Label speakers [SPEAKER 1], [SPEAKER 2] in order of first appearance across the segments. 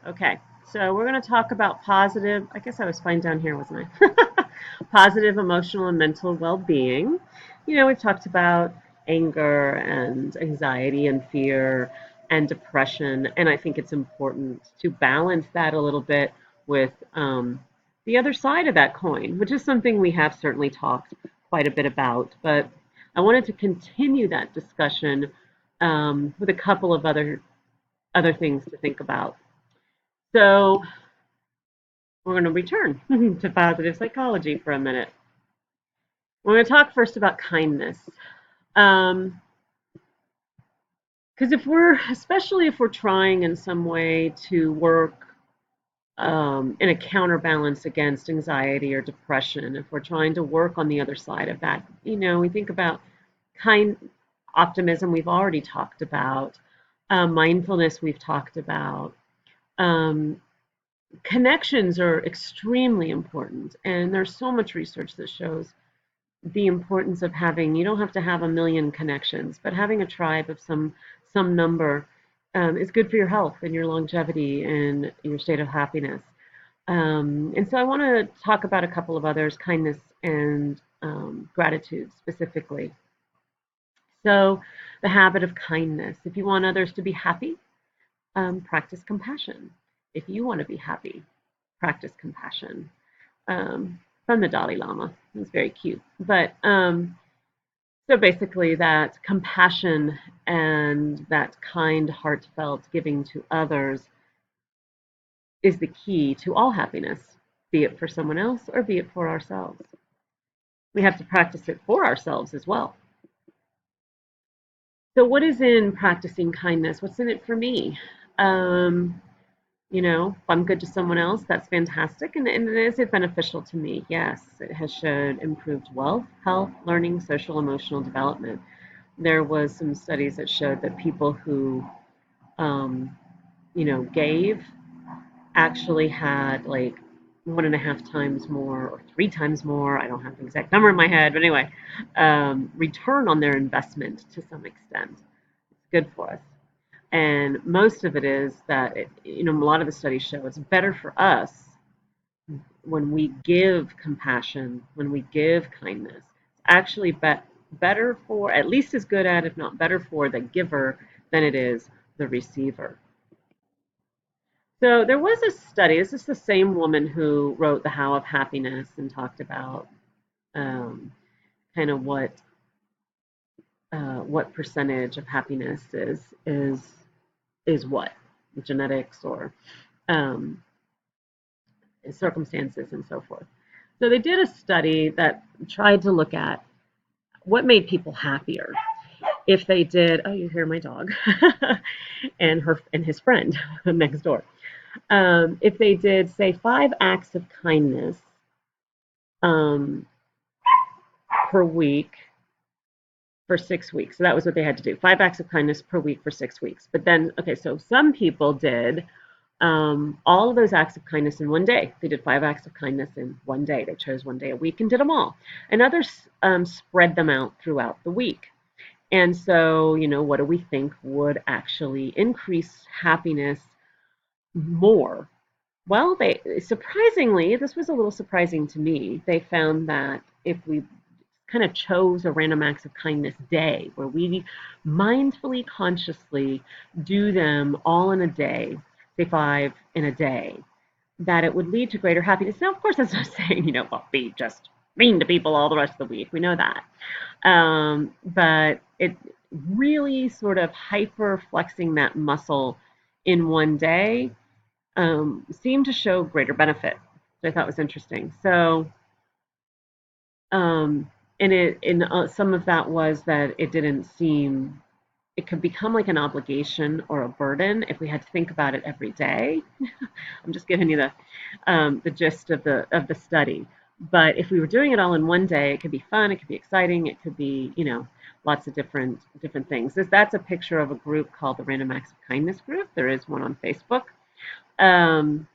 [SPEAKER 1] Okay, so we're going to talk about positive, I guess I was fine down here, wasn't I? Positive emotional and mental well-being. We've talked about anger and anxiety and fear and depression, and I think it's important to balance that a little bit with the other side of that coin, which is something we have certainly talked quite a bit about. But I wanted to continue that discussion with a couple of other things to think about. So we're going to return to positive psychology for a minute. We're going to talk first about kindness. Because especially if we're trying in some way to work in a counterbalance against anxiety or depression, if we're trying to work on the other side of that, we think about kind optimism, we've already talked about, mindfulness, we've talked about. Um, Connections are extremely important, and there's so much research that shows the importance of having, you don't have to have a million connections, but having a tribe of some number is good for your health and your longevity and your state of happiness. And so I want to talk about a couple of others, kindness and gratitude specifically. So the habit of kindness. If you want others to be happy, practice compassion. If you want to be happy, practice compassion. From the Dalai Lama. It's very cute. But so basically, that compassion and that kind, heartfelt giving to others is the key to all happiness, be it for someone else or be it for ourselves. We have to practice it for ourselves as well. So, what is in practicing kindness? What's in it for me? Um, if I'm good to someone else, that's fantastic. And is it beneficial to me? Yes, it has showed improved wealth, health, learning, social, emotional development. There was some studies that showed that people who, um, gave actually had like 1.5 times more or 3 times more. I don't have the exact number in my head, but anyway, return on their investment to some extent. It's good for us. And most of it is that, a lot of the studies show it's better for us when we give compassion, when we give kindness. It's actually better for, at least as good at, if not better for, the giver than it is the receiver. So there was a study, this is the same woman who wrote The How of Happiness and talked about um, kind of what percentage of happiness is what, genetics or um, circumstances and so forth. So they did a study that tried to look at what made people happier if they did. Oh, you hear my dog and his friend next door. If they did, say, 5 acts of kindness um, per week for 6 weeks. So that was what they had to do. 5 acts of kindness per week for 6 weeks. But then, okay, so some people did all of those acts of kindness in one day. They did 5 acts of kindness in one day. They chose one day a week and did them all. And others spread them out throughout the week. And so, what do we think would actually increase happiness more? Well, they surprisingly, this was a little surprising to me. They found that if we kind of chose a random acts of kindness day where we mindfully, consciously do them all in a day, say 5 in a day, that it would lead to greater happiness. Now, of course, that's not saying, well, be just mean to people all the rest of the week. We know that. But it really sort of hyper flexing that muscle in one day seemed to show greater benefit, which I thought was interesting. So, um, and some of that was that it didn't seem, it could become like an obligation or a burden if we had to think about it every day. I'm just giving you the gist of the study. But if we were doing it all in one day, it could be fun, it could be exciting, it could be, lots of different things. That's a picture of a group called the Random Acts of Kindness group. There is one on Facebook. Um,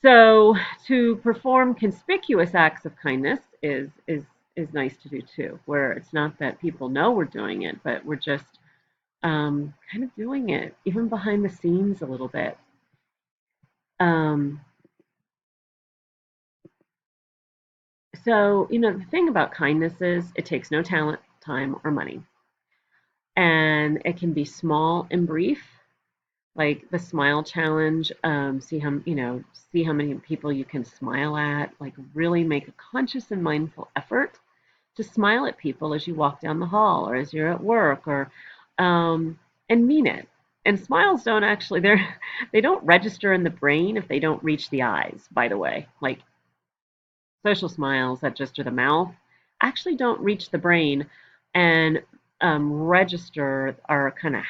[SPEAKER 1] so to perform conspicuous acts of kindness is nice to do too, where it's not that people know we're doing it, but we're just kind of doing it even behind the scenes a little bit. Um, so, the thing about kindness is it takes no talent, time, or money. And it can be small and brief, like the smile challenge. See how many people you can smile at. Like really make a conscious and mindful effort to smile at people as you walk down the hall or as you're at work, or um, and mean it. And smiles don't actually they don't register in the brain if they don't reach the eyes, by the way. Like social smiles that just are the mouth actually don't reach the brain and register our kind of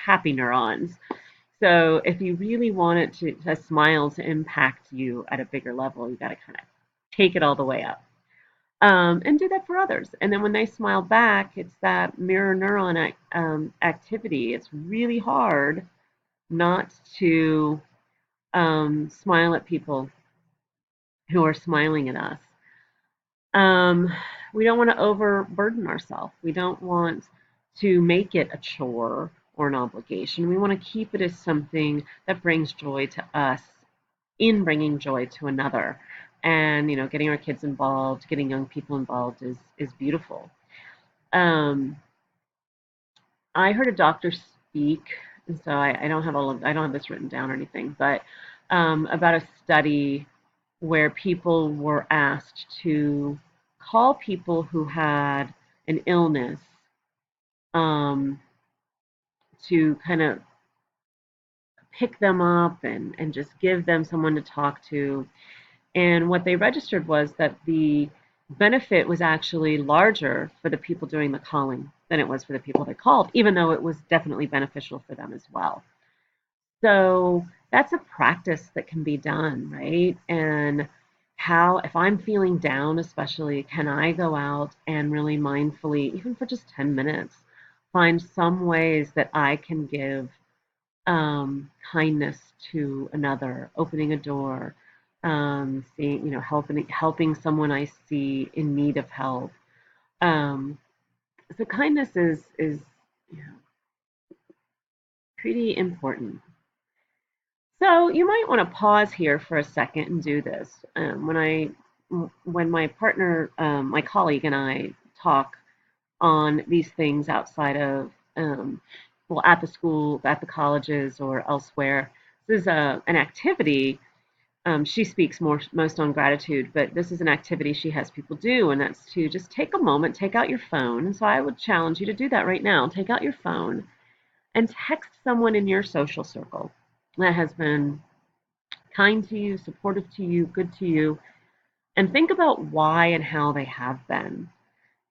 [SPEAKER 1] happy neurons. So if you really want it to smile to impact you at a bigger level, you got to kind of take it all the way up, and do that for others. And then when they smile back, it's that mirror neuron activity. It's really hard not to smile at people who are smiling at us. Um, we don't want to overburden ourselves. We don't want to make it a chore or an obligation. We want to keep it as something that brings joy to us in bringing joy to another. And getting our kids involved, getting young people involved is beautiful. Um, I heard a doctor speak, and so I don't have I don't have this written down or anything, but about a study where people were asked to call people who had an illness, um, to kind of pick them up and just give them someone to talk to. And what they registered was that the benefit was actually larger for the people doing the calling than it was for the people that called, even though it was definitely beneficial for them as well. So that's a practice that can be done, right? And how, if I'm feeling down, especially, can I go out and really mindfully, even for just 10 minutes, find some ways that I can give kindness to another, opening a door, seeing, helping someone I see in need of help. Um, so kindness is you know, pretty important. So you might want to pause here for a second and do this. When my partner, my colleague, and I talk on these things outside of, well, at the school, at the colleges, or elsewhere. This is an activity. She speaks most on gratitude, but this is an activity she has people do, and that's to just take a moment, take out your phone. And so I would challenge you to do that right now. Take out your phone and text someone in your social circle that has been kind to you, supportive to you, good to you, and think about why and how they have been.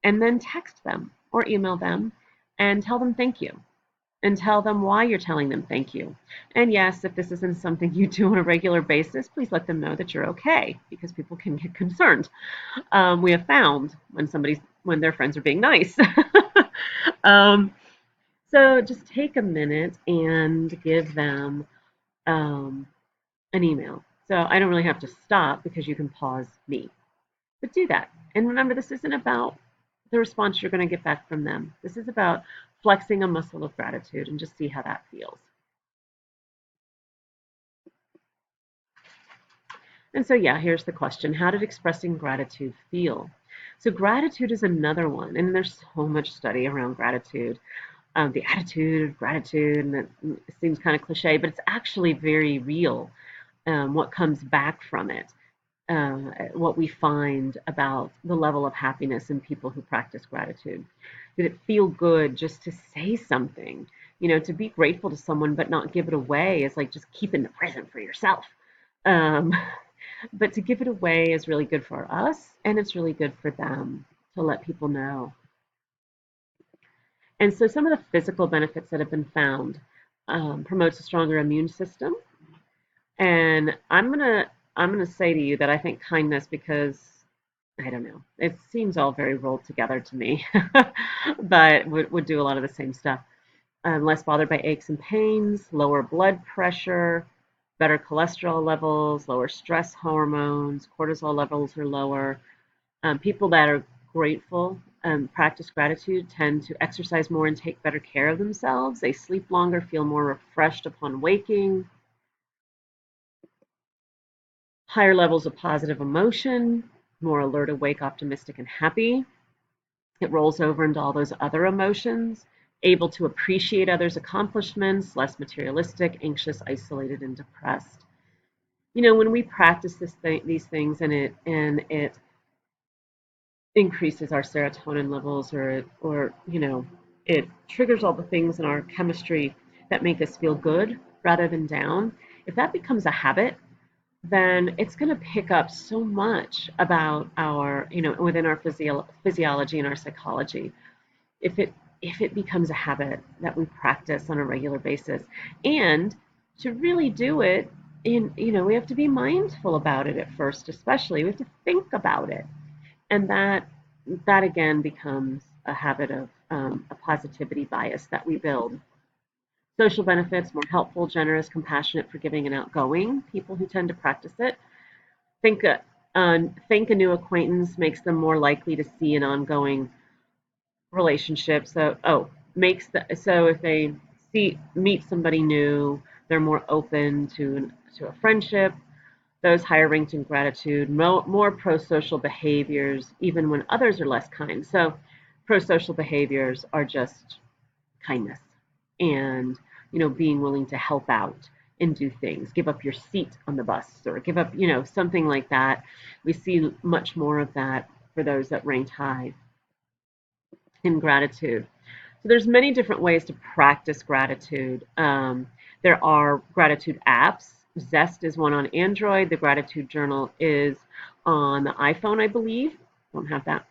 [SPEAKER 1] And then text them or email them and tell them thank you, and tell them why you're telling them thank you. And yes, if this isn't something you do on a regular basis, please let them know that you're okay, because people can get concerned. We have found when their friends are being nice. um, so just take a minute and give them um, an email. So I don't really have to stop because you can pause me. But do that. And remember, this isn't about the response you're going to get back from them. This is about flexing a muscle of gratitude, and just see how that feels. And so, yeah, here's the question. How did expressing gratitude feel? So, gratitude is another one, and there's so much study around gratitude. The attitude of gratitude, and it seems kind of cliche, but it's actually very real, what comes back from it. What we find about the level of happiness in people who practice gratitude. Did it feel good just to say something? To be grateful to someone but not give it away is like just keeping the present for yourself. Um, but to give it away is really good for us, and it's really good for them to let people know. And so some of the physical benefits that have been found, promotes a stronger immune system. And I'm gonna say to you that I think kindness, because I don't know, it seems all very rolled together to me, but would do a lot of the same stuff. Less bothered by aches and pains, lower blood pressure, better cholesterol levels, lower stress hormones, cortisol levels are lower. People that are grateful, practice gratitude, tend to exercise more and take better care of themselves. They sleep longer, feel more refreshed upon waking. higher levels of positive emotion, more alert, awake, optimistic, and happy. It rolls over into all those other emotions, able to appreciate others' accomplishments, less materialistic, anxious, isolated, and depressed. When we practice these things and it increases our serotonin levels or it triggers all the things in our chemistry that make us feel good rather than down. If that becomes a habit, then it's going to pick up so much about our within our physiology and our psychology. If it becomes a habit that we practice on a regular basis, and to really do it we have to be mindful about it at first, especially we have to think about it, and that again becomes a habit of a positivity bias that we build. Social benefits: more helpful, generous, compassionate, forgiving, and outgoing. People who tend to practice it think a new acquaintance makes them more likely to see an ongoing relationship. So if they meet somebody new, they're more open to a friendship. Those higher ranked in gratitude, more pro-social behaviors, even when others are less kind. So pro-social behaviors are just kindness and being willing to help out and do things, give up your seat on the bus or give up something like that. We see much more of that for those that ranked high in gratitude. So there's many different ways to practice gratitude. There are gratitude apps. Zest is one on Android. The gratitude journal is on the iPhone, I believe. Don't have that.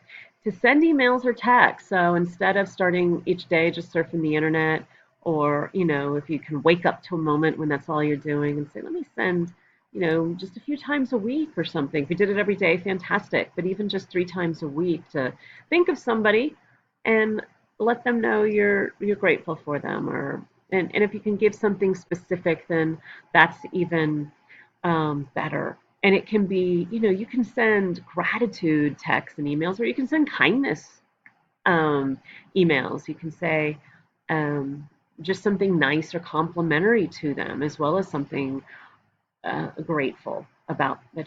[SPEAKER 1] To send emails or texts. So instead of starting each day just surfing the internet, or if you can wake up to a moment when that's all you're doing and say, let me send, just a few times a week or something. If you did it every day, fantastic. But even just 3 times a week to think of somebody and let them know you're grateful for them, and if you can give something specific, then that's even better. And it can be, you can send gratitude texts and emails, or you can send kindness emails. You can say just something nice or complimentary to them, as well as something that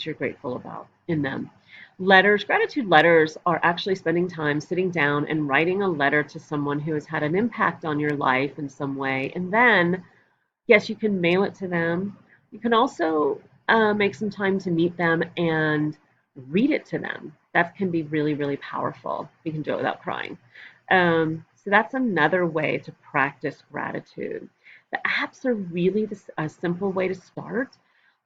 [SPEAKER 1] you're grateful about in them. Letters, gratitude letters are actually spending time sitting down and writing a letter to someone who has had an impact on your life in some way. And then, yes, you can mail it to them. You can also make some time to meet them and read it to them. That can be really, really powerful. You can do it without crying. So that's another way to practice gratitude. The apps are really a simple way to start.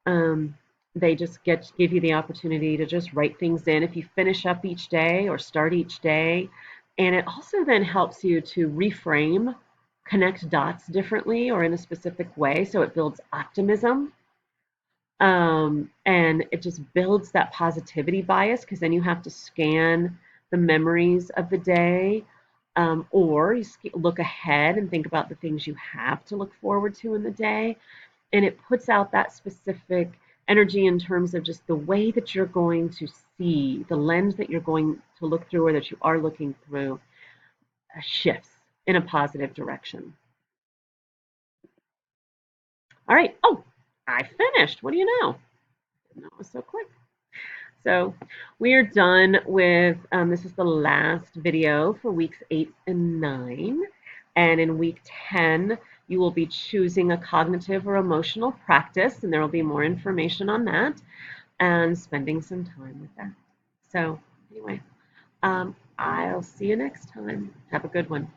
[SPEAKER 1] um, they just give you the opportunity to just write things in if you finish up each day or start each day. And it also then helps you to reframe, connect dots differently or in a specific way. So it builds optimism, and it just builds that positivity bias, because then you have to scan the memories of the day, or you look ahead and think about the things you have to look forward to in the day, and it puts out that specific energy in terms of just the way that you're going to see, the lens that you're going to look through or that you are looking through, shifts in a positive direction. All right. Oh, I finished. What do you know? That was so quick. So we are done with, this is the last video for weeks 8 and 9. And in week 10, you will be choosing a cognitive or emotional practice, and there will be more information on that, and spending some time with that. So anyway, I'll see you next time. Have a good one.